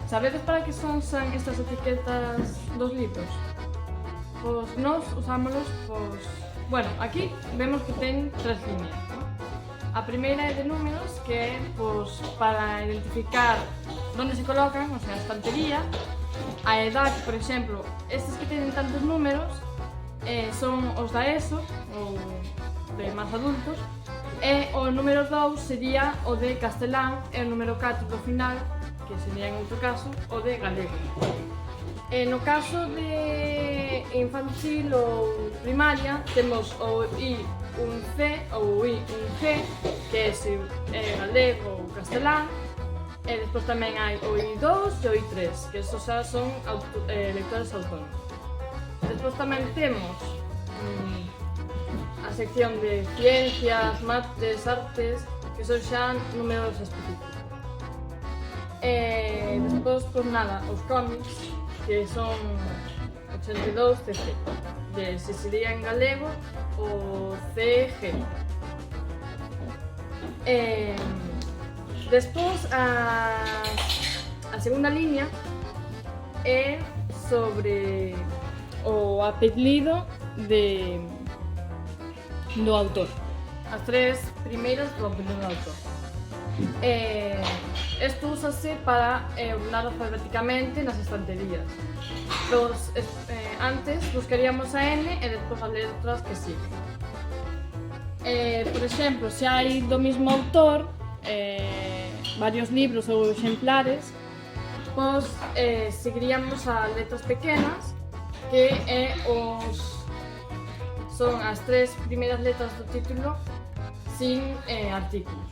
Sabedes para que son estas etiquetas dos libros? Pois nós usámolos, bueno, aquí vemos que ten 3 líneas, ¿no? A primeira é de números, que é para identificar onde se colocan, o sea, a estantería, a edad, por exemplo, estes que teñen tantos números son os da ESO, ou de máis adultos, e o número 2 sería o de castelán e o número 4 do final, que sería en outro caso, o de galego. No caso de infantil ou primaria, temos o I1C ou o I1G, que é galego ou castelán, e despois tamén hai o I2 e o I3, que esos xa son lectores autónomos. Despois tamén temos a sección de ciencias, mates, artes, que son xa números específicos. Despois, pois nada, os cómics, que son 82 CC, se sería en galego o CG. Despois, a segunda liña é sobre o apelido do autor. As 3 primeiras do apelido do autor. Isto úsase para ordenar alfabéticamente nas estanterías. Antes buscaríamos a N e despois as letras que siguen. Por exemplo, se hai do mesmo autor varios libros ou exemplares, pois seguiríamos as letras pequenas, que son as 3 primeiras letras do título sin artículos.